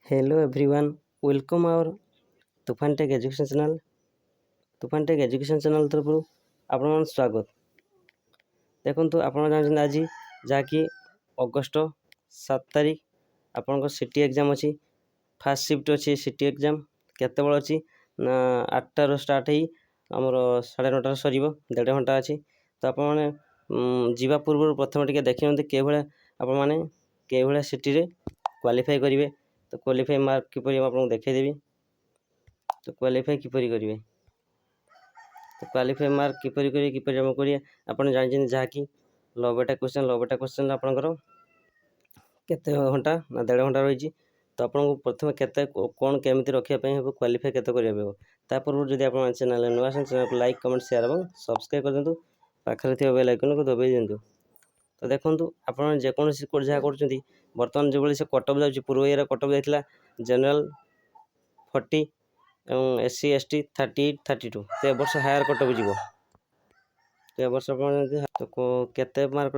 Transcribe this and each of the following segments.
Hello everyone, welcome our तुफान take education channel. तुफान take education channel तरफ आपण स्वागत। देखो आप आज जहाँकि अगस्ट 7 तारीख आपण सिटी एग्जाम अच्छी फास्ट शिफ्ट अच्छी सिटी एग्जाम केत अच्छी 8टार स्टार्ट ही आमर 9:30 सर 1.5 घंटा अच्छी। तो आप जावा पूर्व प्रथम टे देखते कि आपण मैंने कि सिटी क्वालिफाई करेंगे। तो क्वालिफाई मार्क किपर आपको देखईदेवी। तो क्वालिफाई किपर करेंगे, तो क्वालिफाई मार्क किपर किपर करेंगे आप जानते जहाँकि 90टा क्वेश्चन आपंकर केते घंटा ना 1.5 घंटा रही। तो आपको प्रथम केते कौन केमी रखापी हम क्वालिफाई केते करेंगे पूर्व जब आप चैनल नुआ चैनल को लाइक कमेंट शेयर और सब्सक्राइब कर दिंतु। पाखे थी बेल आइकन को दबाई दिंतु। तो देखो आप जेकोसी जहाँ कर बर्तमान जो से कटअप जाऊँगी पूर्व इयर कटअप जाता जनरल 40 और SC ST 38 32। तो वर्ष हायर कटअप जीव। तो वर्ष तो केते मार्क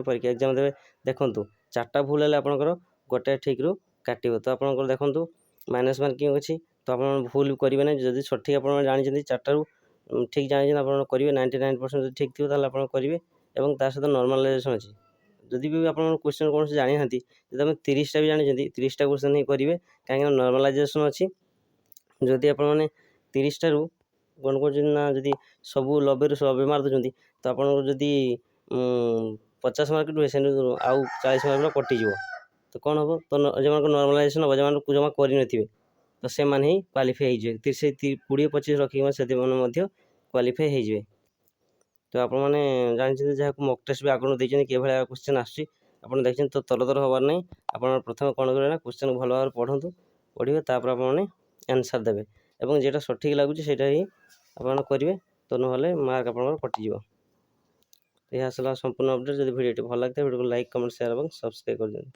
परीक्षा एग्जाम देवे देखूँ 4टा भूल है आपंकर गोटे ठीक रू काटो। तो आप देखूँ माइनस मार्किंग अच्छी। तो आप भूल करेंगे ना जब सठिक आप जानते 4टारू ठीक जानते आप करेंगे 99% ठीक थी आप करेंगे। और ता सहित नॉर्मलाइजेशन अच्छी जदि भी आप क्वेश्चन कौन जानी ना जब आम 30टा भी जानते 30टा क्वेश्चन ही करेंगे कहीं नॉर्मलाइजेशन अच्छी। जदि आप 30टारू कौन कर जदि सबू 90 मार्क दूसरी तो आपको जदि 50 मार्क रुए से आउ 40 मार्क कटिज। तो कौन हम तो जो नॉर्मलाइजेशन हम जो जमा कर तो से ही क्वालिफाई हो 20-25 रखिक से क्वालिफाई हो। तो आप जानते जहाँ मक टेस्ट भी आगे देखते कि क्वेश्चन आसूँ आप देखते। तो तरतर हबार नहीं आप प्रथम कौन करेंगे क्वेश्चन भल भाव पढ़ु पढ़े तापर आप आंसर देवे और जेटा सठिक लगुच से ही आप करेंगे। तो ना मार्क आप कटिज। तो यह संपूर्ण अपडेट। जब वीडियो भल लगे वीडियो को लाइक कमेंट शेयर और सब्सक्राइब कर दिखाँ।